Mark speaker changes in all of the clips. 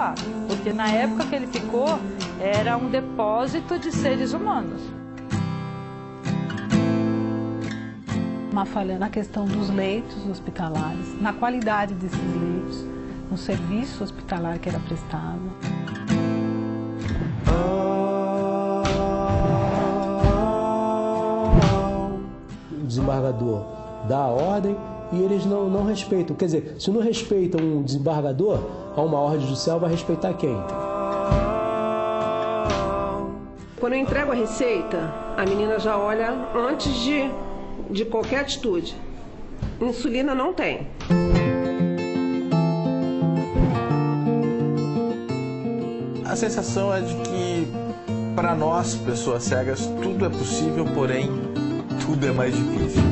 Speaker 1: lá, porque na época que ele ficou, era um depósito de seres humanos.
Speaker 2: Uma falha na questão dos leitos hospitalares, na qualidade desses leitos, no serviço hospitalar que era prestado.
Speaker 3: O desembargador dá a ordem e eles não respeitam. Quer dizer, se não respeitam um desembargador, a uma ordem judicial vai respeitar quem?
Speaker 4: Quando eu entrego a receita, a menina já olha antes de qualquer atitude. Insulina não tem.
Speaker 5: A sensação é de que, para nós, pessoas cegas, tudo é possível, porém, tudo é mais difícil.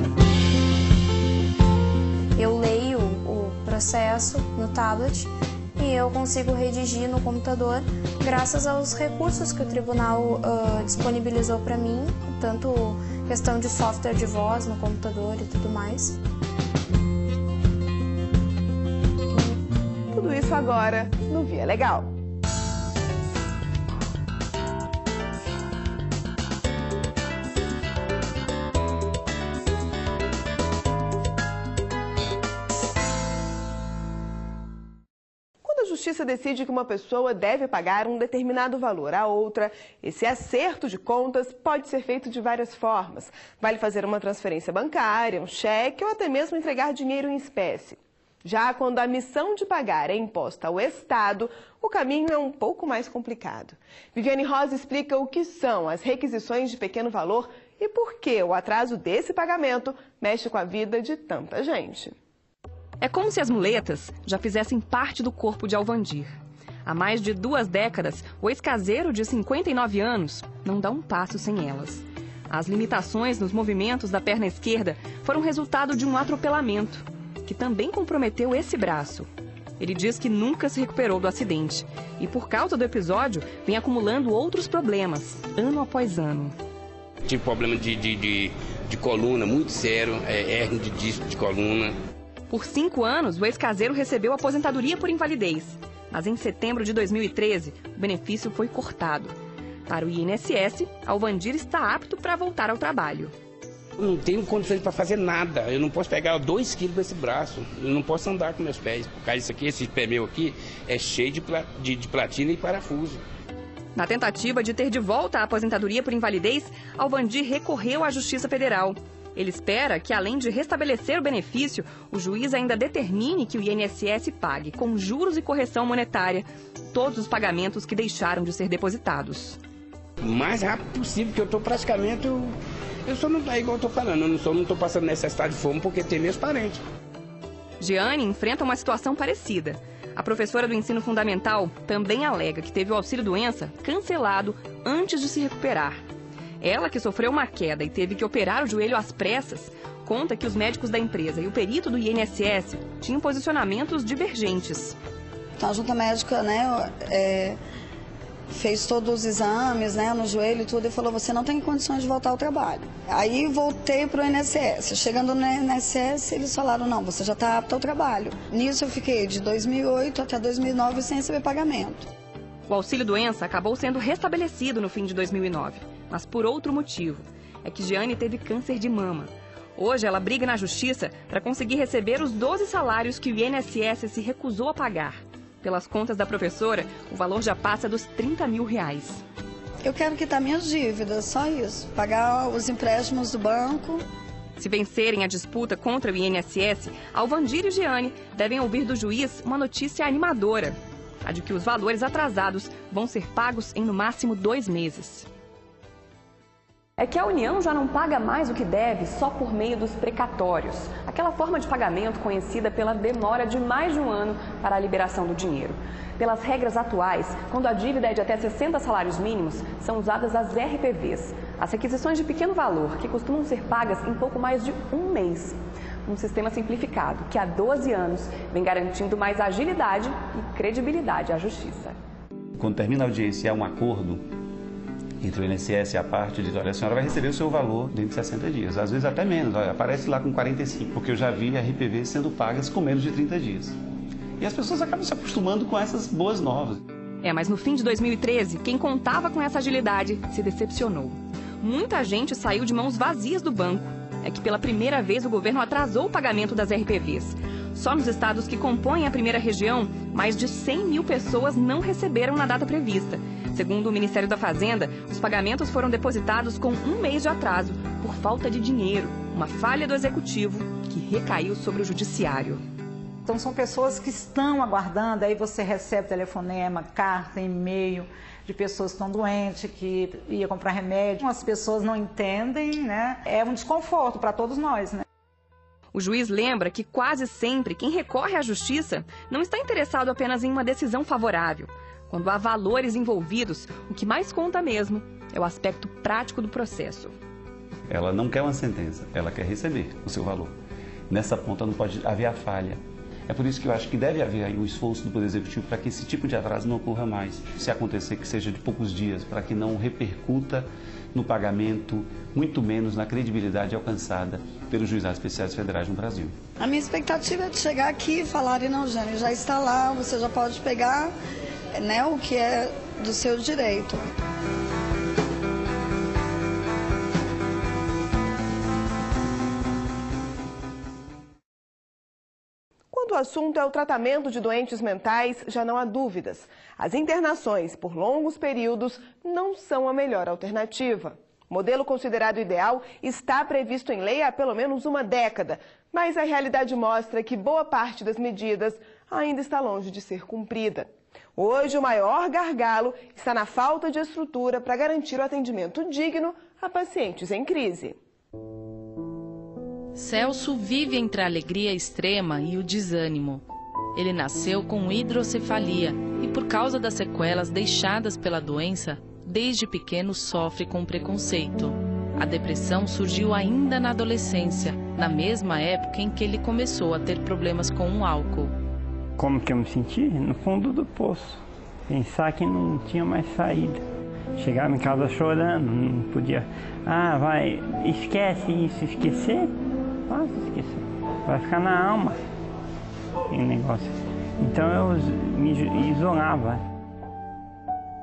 Speaker 6: Eu leio o processo no tablet e eu consigo redigir no computador graças aos recursos que o tribunal disponibilizou para mim, tanto questão de software de voz no computador e tudo mais.
Speaker 7: Tudo isso agora no Via Legal. A Justiça decide que uma pessoa deve pagar um determinado valor à outra. Esse acerto de contas pode ser feito de várias formas. Vale fazer uma transferência bancária, um cheque ou até mesmo entregar dinheiro em espécie. Já quando a missão de pagar é imposta ao Estado, o caminho é um pouco mais complicado. Viviane Rosa explica o que são as requisições de pequeno valor e por que o atraso desse pagamento mexe com a vida de tanta gente.
Speaker 8: É como se as muletas já fizessem parte do corpo de Alvandir. Há mais de 2 décadas, o ex-caseiro de 59 anos não dá um passo sem elas. As limitações nos movimentos da perna esquerda foram resultado de um atropelamento, que também comprometeu esse braço. Ele diz que nunca se recuperou do acidente e, por causa do episódio, vem acumulando outros problemas, ano após ano.
Speaker 9: Tive problema de coluna muito sério, hérnia de disco de coluna.
Speaker 8: Por 5 anos, o ex-caseiro recebeu aposentadoria por invalidez. Mas em setembro de 2013, o benefício foi cortado. Para o INSS, Alvandir está apto para voltar ao trabalho.
Speaker 9: Eu não tenho condições para fazer nada. Eu não posso pegar 2 quilos desse braço. Eu não posso andar com meus pés. Por causa disso aqui, esse pé meu aqui é cheio de platina e parafuso.
Speaker 8: Na tentativa de ter de volta a aposentadoria por invalidez, Alvandir recorreu à Justiça Federal. Ele espera que, além de restabelecer o benefício, o juiz ainda determine que o INSS pague, com juros e correção monetária, todos os pagamentos que deixaram de ser depositados.
Speaker 9: O mais rápido possível, porque eu estou praticamente... Eu só não, é igual eu estou falando, eu não estou passando necessidade de fome porque tem meus parentes.
Speaker 8: Jeane enfrenta uma situação parecida. A professora do ensino fundamental também alega que teve o auxílio-doença cancelado antes de se recuperar. Ela, que sofreu uma queda e teve que operar o joelho às pressas, conta que os médicos da empresa e o perito do INSS tinham posicionamentos divergentes.
Speaker 10: Então, a junta médica, fez todos os exames, no joelho e tudo, e falou, você não tem condições de voltar ao trabalho. Aí voltei para o INSS. Chegando no INSS, eles falaram, não, você já está apto ao trabalho. Nisso eu fiquei de 2008 até 2009 sem receber pagamento.
Speaker 8: O auxílio-doença acabou sendo restabelecido no fim de 2009, mas por outro motivo. É que Jeane teve câncer de mama. Hoje ela briga na justiça para conseguir receber os 12 salários que o INSS se recusou a pagar. Pelas contas da professora, o valor já passa dos R$30 mil.
Speaker 10: Eu quero quitar minhas dívidas, só isso. Pagar os empréstimos do banco.
Speaker 8: Se vencerem a disputa contra o INSS, Alvandir e Jeane devem ouvir do juiz uma notícia animadora. A de que os valores atrasados vão ser pagos em no máximo 2 meses. É que a União já não paga mais o que deve só por meio dos precatórios, aquela forma de pagamento conhecida pela demora de mais de 1 ano para a liberação do dinheiro. Pelas regras atuais, quando a dívida é de até 60 salários mínimos, são usadas as RPVs, as requisições de pequeno valor, que costumam ser pagas em pouco mais de 1 mês. Um sistema simplificado que há 12 anos vem garantindo mais agilidade e credibilidade à justiça.
Speaker 11: Quando termina a audiência e há um acordo entre o INSS e a parte diz, olha, a senhora vai receber o seu valor dentro de 60 dias, às vezes até menos, olha, aparece lá com 45, porque eu já vi RPV sendo pagas com menos de 30 dias. E as pessoas acabam se acostumando com essas boas novas.
Speaker 8: Mas no fim de 2013, quem contava com essa agilidade se decepcionou. Muita gente saiu de mãos vazias do banco. É que pela primeira vez o governo atrasou o pagamento das RPVs. Só nos estados que compõem a primeira região, mais de 100 mil pessoas não receberam na data prevista. Segundo o Ministério da Fazenda, os pagamentos foram depositados com 1 mês de atraso por falta de dinheiro, uma falha do executivo que recaiu sobre o judiciário.
Speaker 12: Então são pessoas que estão aguardando, aí você recebe telefonema, carta, e-mail de pessoas que estão doentes, que iam comprar remédio. As pessoas não entendem, né? É um desconforto para todos nós, né?
Speaker 8: O juiz lembra que quase sempre quem recorre à justiça não está interessado apenas em uma decisão favorável. Quando há valores envolvidos, o que mais conta mesmo é o aspecto prático do processo.
Speaker 11: Ela não quer uma sentença, ela quer receber o seu valor. Nessa ponta não pode haver a falha. É por isso que eu acho que deve haver aí um esforço do Poder Executivo para que esse tipo de atraso não ocorra mais. Se acontecer, que seja de poucos dias, para que não repercuta no pagamento, muito menos na credibilidade alcançada pelos juizados especiais federais no Brasil.
Speaker 10: A minha expectativa é de chegar aqui e falarem, não, Jane, já está lá, você já pode pegar, né, o que é do seu direito.
Speaker 7: Quando o assunto é o tratamento de doentes mentais, já não há dúvidas. As internações por longos períodos não são a melhor alternativa. O modelo considerado ideal está previsto em lei há pelo menos uma década, mas a realidade mostra que boa parte das medidas ainda está longe de ser cumprida. Hoje, o maior gargalo está na falta de estrutura para garantir o atendimento digno a pacientes em crise.
Speaker 13: Celso vive entre a alegria extrema e o desânimo. Ele nasceu com hidrocefalia e, por causa das sequelas deixadas pela doença, desde pequeno sofre com preconceito. A depressão surgiu ainda na adolescência, na mesma época em que ele começou a ter problemas com o álcool.
Speaker 14: Como que eu me senti? No fundo do poço. Pensar que não tinha mais saída. Chegava em casa chorando, não podia... Ah, vai, esquece isso, esquecer? Fácil esquecer. Vai ficar na alma esse negócio. Então eu me isolava.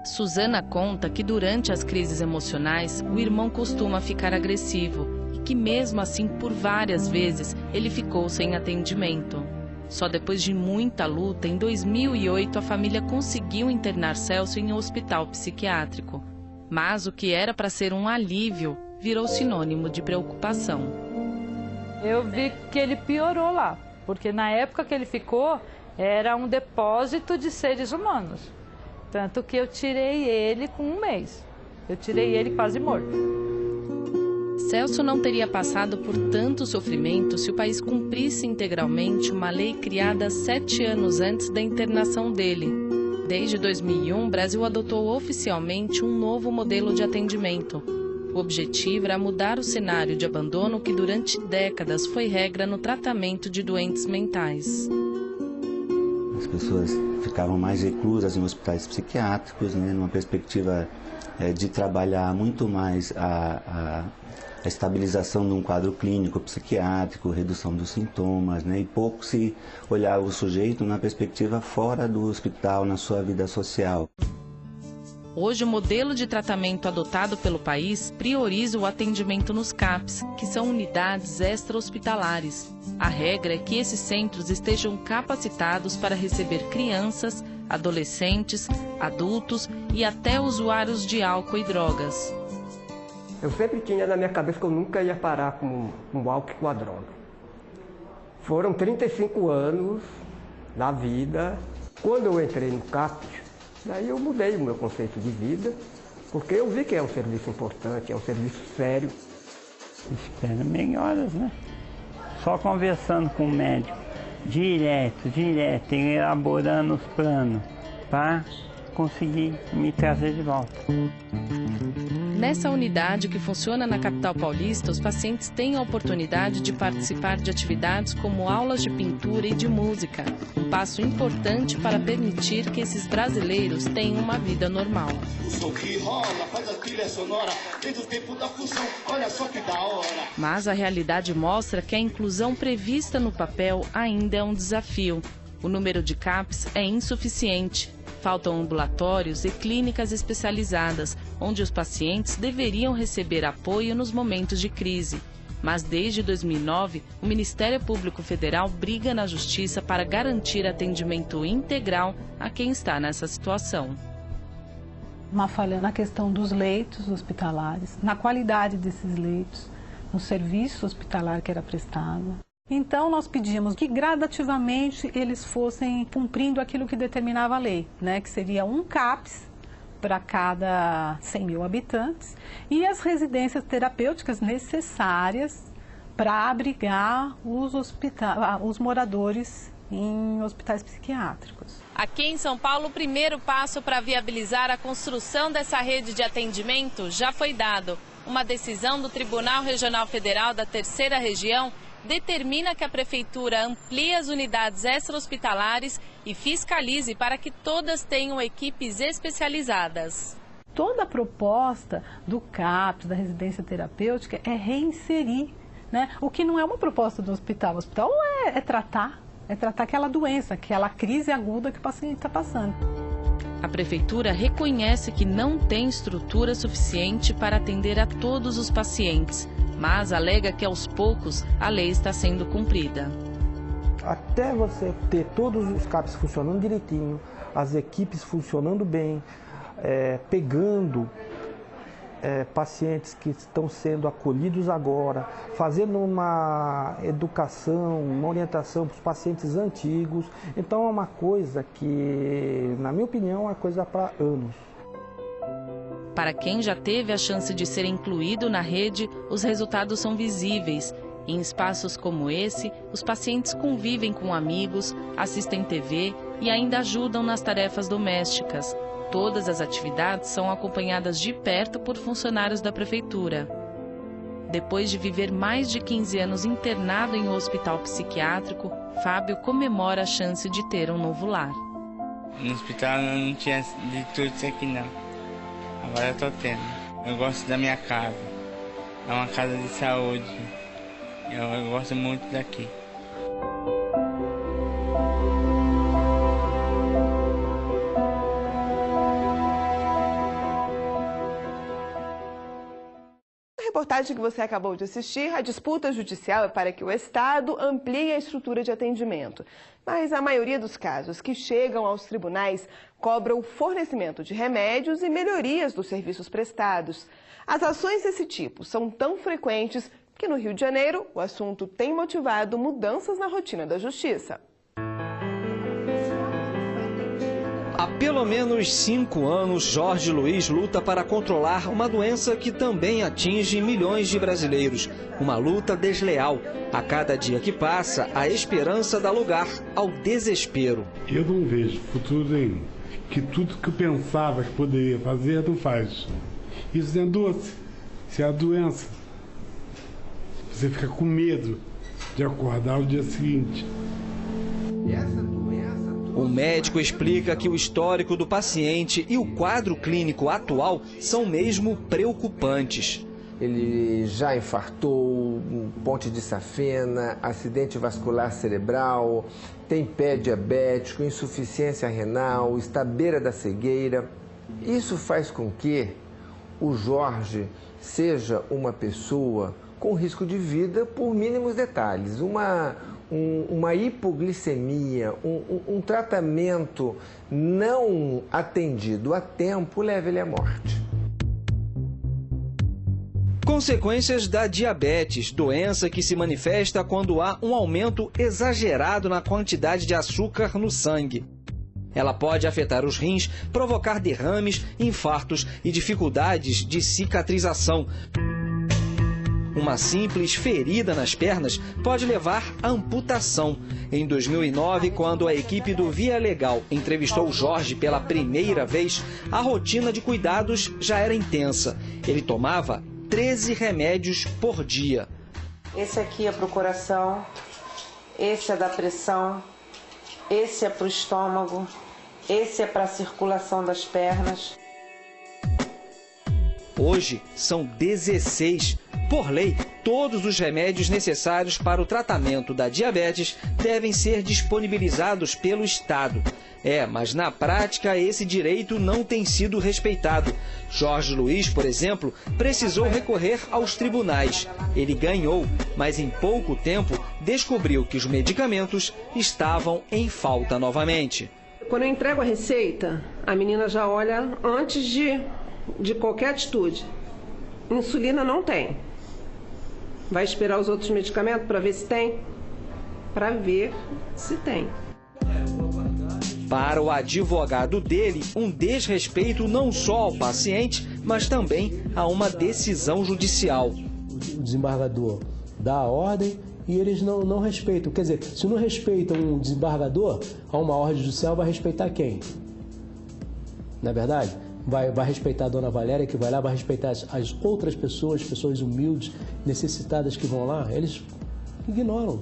Speaker 13: Suzana conta que durante as crises emocionais, o irmão costuma ficar agressivo e que mesmo assim, por várias vezes, ele ficou sem atendimento. Só depois de muita luta, em 2008, a família conseguiu internar Celso em um hospital psiquiátrico. Mas o que era para ser um alívio virou sinônimo de preocupação.
Speaker 1: Eu vi que ele piorou lá, porque na época que ele ficou, era um depósito de seres humanos. Tanto que eu tirei ele com 1 mês. Eu tirei ele quase morto.
Speaker 13: Celso não teria passado por tanto sofrimento se o país cumprisse integralmente uma lei criada 7 anos antes da internação dele. Desde 2001, o Brasil adotou oficialmente um novo modelo de atendimento. O objetivo era mudar o cenário de abandono que durante décadas foi regra no tratamento de doentes mentais.
Speaker 15: As pessoas ficavam mais reclusas em hospitais psiquiátricos, né, numa perspectiva de trabalhar muito mais a estabilização de um quadro clínico psiquiátrico, redução dos sintomas, né, e pouco se olhava o sujeito na perspectiva fora do hospital, na sua vida social.
Speaker 13: Hoje, o modelo de tratamento adotado pelo país prioriza o atendimento nos CAPs, que são unidades extra-hospitalares. A regra é que esses centros estejam capacitados para receber crianças, adolescentes, adultos e até usuários de álcool e drogas.
Speaker 16: Eu sempre tinha na minha cabeça que eu nunca ia parar com o álcool e com a droga. Foram 35 anos na vida. Quando eu entrei no CAP, daí eu mudei o meu conceito de vida, porque eu vi que é um serviço importante, é um serviço sério.
Speaker 14: Espero melhoras, né? Só conversando com o médico, direto, elaborando os planos, para conseguir me trazer de volta.
Speaker 13: Nessa unidade que funciona na capital paulista, os pacientes têm a oportunidade de participar de atividades como aulas de pintura e de música, um passo importante para permitir que esses brasileiros tenham uma vida normal.
Speaker 17: O som que rola faz a trilha sonora, desde o tempo da fusão, olha só que da hora.
Speaker 13: Mas a realidade mostra que a inclusão prevista no papel ainda é um desafio. O número de CAPs é insuficiente. Faltam ambulatórios e clínicas especializadas, onde os pacientes deveriam receber apoio nos momentos de crise. Mas desde 2009, o Ministério Público Federal briga na Justiça para garantir atendimento integral a quem está nessa situação.
Speaker 2: Uma falha na questão dos leitos hospitalares, na qualidade desses leitos, no serviço hospitalar que era prestado. Então, nós pedimos que gradativamente eles fossem cumprindo aquilo que determinava a lei, né? Que seria um CAPS para cada 100 mil habitantes e as residências terapêuticas necessárias para abrigar os moradores em hospitais psiquiátricos.
Speaker 13: Aqui em São Paulo, o primeiro passo para viabilizar a construção dessa rede de atendimento já foi dado. Uma decisão do Tribunal Regional Federal da Terceira Região determina que a Prefeitura amplie as unidades extra-hospitalares e fiscalize para que todas tenham equipes especializadas.
Speaker 2: Toda a proposta do CAPS, da residência terapêutica, é reinserir, né? O que não é uma proposta do hospital. O hospital é tratar aquela doença, aquela crise aguda que o paciente está passando.
Speaker 13: A Prefeitura reconhece que não tem estrutura suficiente para atender a todos os pacientes, mas alega que aos poucos a lei está sendo cumprida.
Speaker 18: Até você ter todos os CAPs funcionando direitinho, as equipes funcionando bem, pegando pacientes que estão sendo acolhidos agora, fazendo uma educação, uma orientação para os pacientes antigos. Então é uma coisa que, na minha opinião, é uma coisa para anos.
Speaker 13: Para quem já teve a chance de ser incluído na rede, os resultados são visíveis. Em espaços como esse, os pacientes convivem com amigos, assistem TV e ainda ajudam nas tarefas domésticas. Todas as atividades são acompanhadas de perto por funcionários da Prefeitura. Depois de viver mais de 15 anos internado em um hospital psiquiátrico, Fábio comemora a chance de ter um novo lar.
Speaker 19: No hospital não tinha de tudo isso aqui não. Agora eu tô tendo. Eu gosto da minha casa. É uma casa de saúde. Eu gosto muito daqui.
Speaker 7: Na reportagem que você acabou de assistir, a disputa judicial é para que o Estado amplie a estrutura de atendimento. Mas a maioria dos casos que chegam aos tribunais cobram o fornecimento de remédios e melhorias dos serviços prestados. As ações desse tipo são tão frequentes que no Rio de Janeiro o assunto tem motivado mudanças na rotina da justiça.
Speaker 20: Há pelo menos 5 anos, Jorge Luiz luta para controlar uma doença que também atinge milhões de brasileiros. Uma luta desleal. A cada dia que passa, a esperança dá lugar ao desespero.
Speaker 21: Eu não vejo futuro nenhum. Que tudo que eu pensava que poderia fazer, não faz. Isso não é doce. Isso é a doença. Você fica com medo de acordar no dia seguinte.
Speaker 20: O médico explica que o histórico do paciente e o quadro clínico atual são mesmo preocupantes.
Speaker 22: Ele já infartou, ponte de safena, acidente vascular cerebral, tem pé diabético, insuficiência renal, está à beira da cegueira. Isso faz com que o Jorge seja uma pessoa com risco de vida por mínimos detalhes. Uma hipoglicemia, um tratamento não atendido a tempo leva ele à morte.
Speaker 20: Consequências da diabetes, doença que se manifesta quando há um aumento exagerado na quantidade de açúcar no sangue. Ela pode afetar os rins, provocar derrames, infartos e dificuldades de cicatrização. Uma simples ferida nas pernas pode levar à amputação. Em 2009, quando a equipe do Via Legal entrevistou Jorge pela primeira vez, a rotina de cuidados já era intensa. Ele tomava 13 remédios por dia.
Speaker 23: Esse aqui é para o coração, esse é da pressão, esse é para o estômago, esse é para a circulação das pernas.
Speaker 20: Hoje são 16. Por lei, todos os remédios necessários para o tratamento da diabetes devem ser disponibilizados pelo Estado. Mas na prática esse direito não tem sido respeitado. Jorge Luiz, por exemplo, precisou recorrer aos tribunais. Ele ganhou, mas em pouco tempo descobriu que os medicamentos estavam em falta novamente.
Speaker 3: Quando eu entrego a receita, a menina já olha antes de qualquer atitude. Insulina não tem. Vai esperar os outros medicamentos para ver se tem? Para ver se tem.
Speaker 20: Para o advogado dele, um desrespeito não só ao paciente, mas também a uma decisão judicial.
Speaker 4: O desembargador dá a ordem e eles não respeitam. Quer dizer, se não respeitam um desembargador, a uma ordem judicial vai respeitar quem? Não é verdade? Vai respeitar a dona Valéria, que vai lá, vai respeitar as outras pessoas humildes, necessitadas que vão lá. Eles ignoram.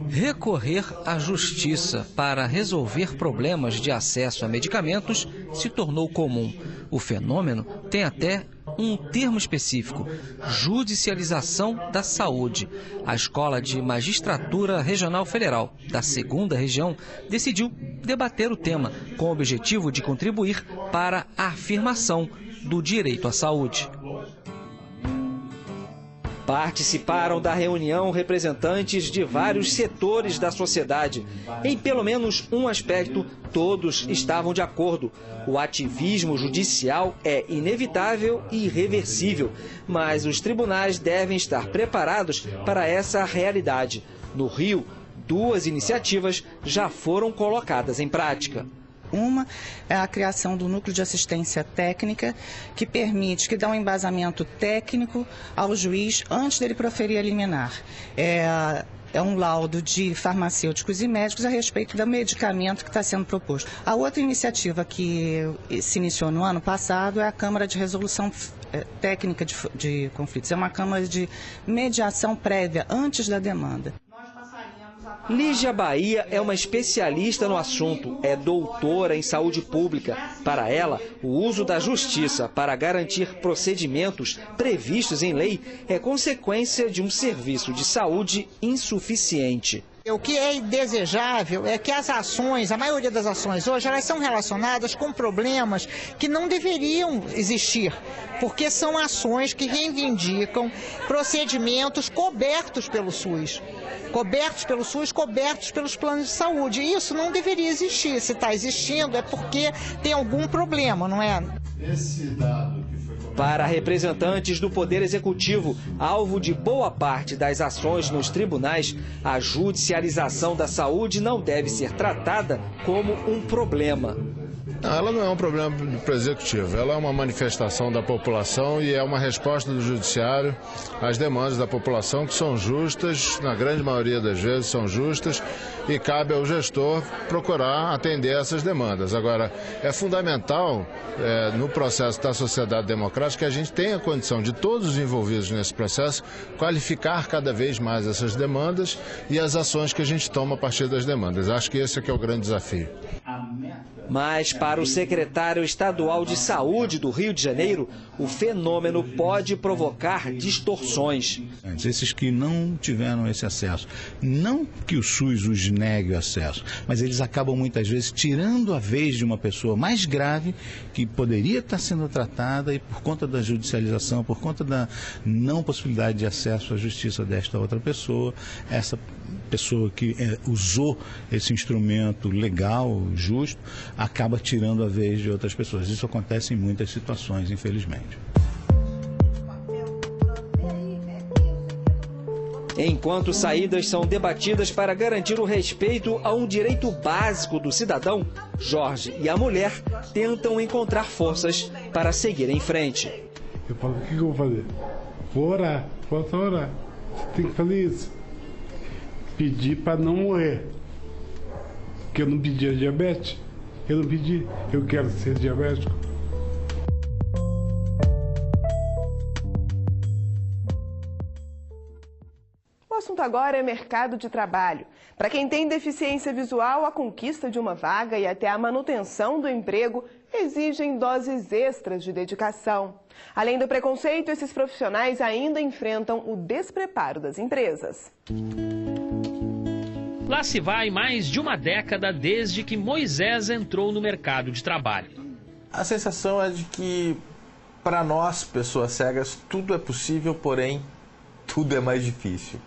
Speaker 20: Recorrer à justiça para resolver problemas de acesso a medicamentos se tornou comum. O fenômeno tem até um termo específico: judicialização da saúde. A Escola de Magistratura Regional Federal da 2ª Região decidiu debater o tema com o objetivo de contribuir para a afirmação do direito à saúde. Participaram da reunião representantes de vários setores da sociedade. Em pelo menos um aspecto, todos estavam de acordo. O ativismo judicial é inevitável e irreversível, mas os tribunais devem estar preparados para essa realidade. No Rio, 2 iniciativas já foram colocadas em prática.
Speaker 5: Uma é a criação do núcleo de assistência técnica, que permite, que dá um embasamento técnico ao juiz antes dele proferir a liminar. É um laudo de farmacêuticos e médicos a respeito do medicamento que está sendo proposto. A outra iniciativa que se iniciou no ano passado é a Câmara de Resolução Técnica de Conflitos. É uma Câmara de mediação prévia antes da demanda.
Speaker 20: Lígia Bahia é uma especialista no assunto, é doutora em saúde pública. Para ela, o uso da justiça para garantir procedimentos previstos em lei é consequência de um serviço de saúde insuficiente.
Speaker 24: O que é indesejável é que as ações, a maioria das ações hoje, elas são relacionadas com problemas que não deveriam existir, porque são ações que reivindicam procedimentos cobertos pelo SUS. Cobertos pelos planos de saúde. E isso não deveria existir. Se está existindo é porque tem algum problema, não é?
Speaker 20: Para representantes do Poder Executivo, alvo de boa parte das ações nos tribunais, a judicialização da saúde não deve ser tratada como um problema.
Speaker 25: Ela não é um problema para o Executivo, ela é uma manifestação da população e é uma resposta do Judiciário às demandas da população, que são justas, na grande maioria das vezes são justas, e cabe ao gestor procurar atender essas demandas. Agora, é fundamental no processo da sociedade democrática que a gente tenha a condição de todos os envolvidos nesse processo qualificar cada vez mais essas demandas e as ações que a gente toma a partir das demandas. Acho que esse é que é o grande desafio.
Speaker 20: Mas para o secretário estadual de Saúde do Rio de Janeiro, o fenômeno pode provocar distorções.
Speaker 26: Esses que não tiveram esse acesso, não que o SUS os negue o acesso, mas eles acabam muitas vezes tirando a vez de uma pessoa mais grave que poderia estar sendo tratada e por conta da judicialização, por conta da não possibilidade de acesso à justiça desta outra pessoa, essa pessoa que usou esse instrumento legal, justo, acaba tirando a vez de outras pessoas. Isso acontece em muitas situações, infelizmente.
Speaker 20: Enquanto saídas são debatidas para garantir o respeito a um direito básico do cidadão, Jorge e a mulher tentam encontrar forças para seguir em frente.
Speaker 21: Eu falo, o que eu vou fazer? Vou orar, posso orar. Você tem que fazer isso. Pedir para não morrer. Porque eu não pedi a diabetes. Eu não pedi, eu quero ser diabético.
Speaker 7: O assunto agora é mercado de trabalho. Para quem tem deficiência visual, a conquista de uma vaga e até a manutenção do emprego exigem doses extras de dedicação. Além do preconceito, esses profissionais ainda enfrentam o despreparo das empresas.
Speaker 6: Lá se vai mais de uma década desde que Moisés entrou no mercado de trabalho.
Speaker 8: A sensação é de que, para nós, pessoas cegas, tudo é possível, porém, tudo é mais difícil.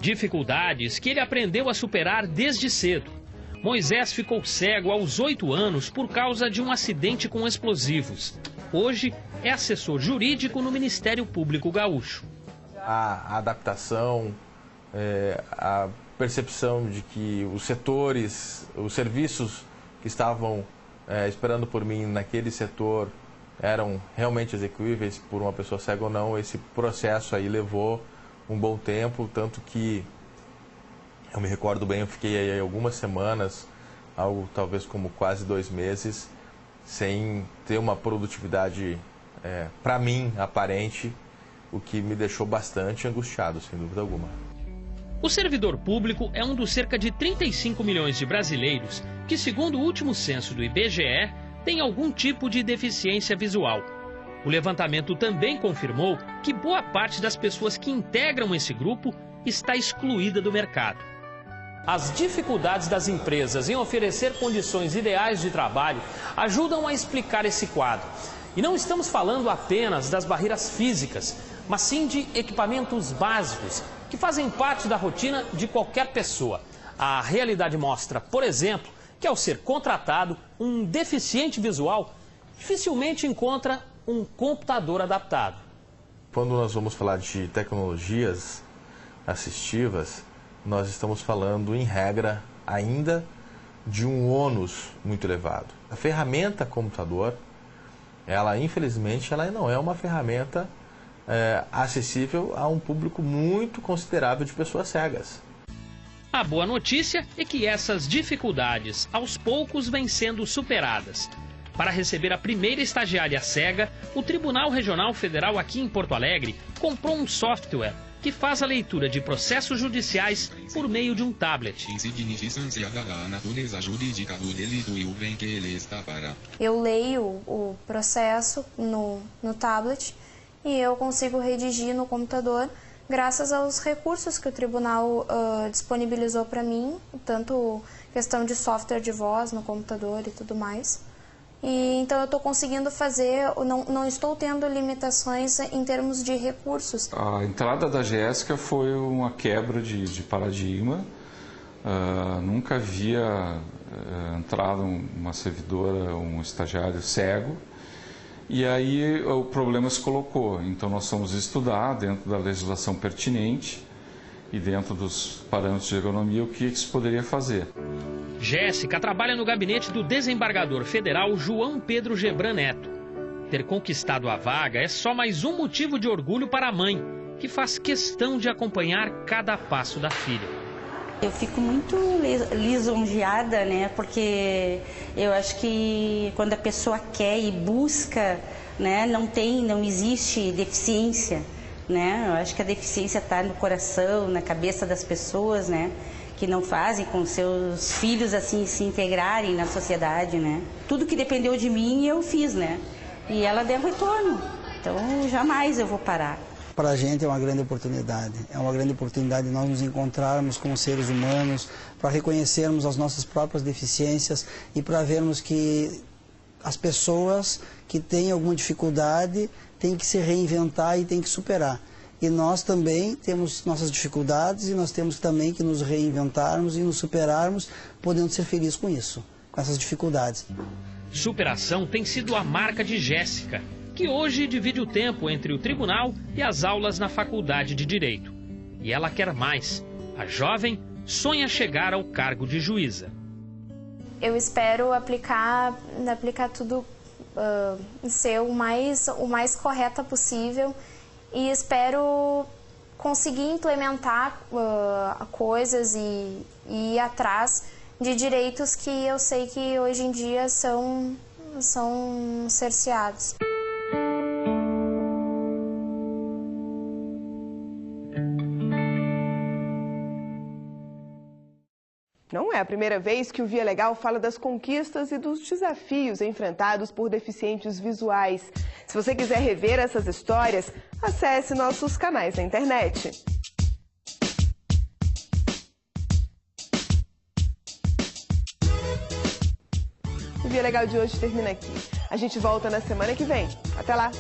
Speaker 6: Dificuldades que ele aprendeu a superar desde cedo. Moisés ficou cego aos 8 anos por causa de um acidente com explosivos. Hoje é assessor jurídico no Ministério Público Gaúcho.
Speaker 8: A adaptação, a percepção de que os setores, os serviços que estavam esperando por mim naquele setor eram realmente execuíveis por uma pessoa cega ou não, esse processo aí levou um bom tempo, tanto que eu me recordo bem, eu fiquei aí algumas semanas, algo talvez como quase 2 meses, sem ter uma produtividade, para mim, aparente, o que me deixou bastante angustiado, sem dúvida alguma.
Speaker 6: O servidor público é um dos cerca de 35 milhões de brasileiros que, segundo o último censo do IBGE, tem algum tipo de deficiência visual. O levantamento também confirmou que boa parte das pessoas que integram esse grupo está excluída do mercado. As dificuldades das empresas em oferecer condições ideais de trabalho ajudam a explicar esse quadro. E não estamos falando apenas das barreiras físicas, mas sim de equipamentos básicos que fazem parte da rotina de qualquer pessoa. A realidade mostra, por exemplo, que ao ser contratado, um deficiente visual dificilmente encontra um computador adaptado.
Speaker 8: Quando nós vamos falar de tecnologias assistivas, nós estamos falando, em regra, ainda de um ônus muito elevado. A ferramenta computador, ela infelizmente ela não é uma ferramenta acessível a um público muito considerável de pessoas cegas.
Speaker 6: A boa notícia é que essas dificuldades, aos poucos, vêm sendo superadas. Para receber a primeira estagiária cega, o Tribunal Regional Federal aqui em Porto Alegre comprou um software que faz a leitura de processos judiciais por meio de um tablet.
Speaker 9: Eu leio o processo no tablet e eu consigo redigir no computador graças aos recursos que o tribunal disponibilizou para mim, tanto questão de software de voz no computador e tudo mais. E então eu estou conseguindo fazer, não estou tendo limitações em termos de recursos.
Speaker 10: A entrada da Jéssica foi uma quebra de paradigma. Nunca havia entrado uma servidora, um estagiário cego. E aí o problema se colocou. Então nós fomos estudar dentro da legislação pertinente e dentro dos parâmetros de ergonomia o que se poderia fazer.
Speaker 6: Jéssica trabalha no gabinete do desembargador federal João Pedro Gebran Neto. Ter conquistado a vaga é só mais um motivo de orgulho para a mãe, que faz questão de acompanhar cada passo da filha.
Speaker 11: Eu fico muito lisonjeada, né? Porque eu acho que quando a pessoa quer e busca, né, não existe deficiência, né? Eu acho que a deficiência está no coração, na cabeça das pessoas, né? Que não fazem com seus filhos assim se integrarem na sociedade, né? Tudo que dependeu de mim eu fiz, né? E ela deu retorno. Então jamais eu vou parar.
Speaker 12: Para a gente é uma grande oportunidade. É uma grande oportunidade de nós nos encontrarmos como seres humanos, para reconhecermos as nossas próprias deficiências e para vermos que as pessoas que têm alguma dificuldade têm que se reinventar e têm que superar. E nós também temos nossas dificuldades e nós temos também que nos reinventarmos e nos superarmos, podendo ser felizes com isso, com essas dificuldades.
Speaker 6: Superação tem sido a marca de Jéssica, que hoje divide o tempo entre o tribunal e as aulas na faculdade de Direito. E ela quer mais. A jovem sonha chegar ao cargo de juíza.
Speaker 9: Eu espero aplicar tudo, ser o mais correta possível e espero conseguir implementar coisas e ir atrás de direitos que eu sei que hoje em dia são cerceados.
Speaker 7: a primeira vez que o Via Legal fala das conquistas e dos desafios enfrentados por deficientes visuais. Se você quiser rever essas histórias, acesse nossos canais na internet. O Via Legal de hoje termina aqui. A gente volta na semana que vem. Até lá!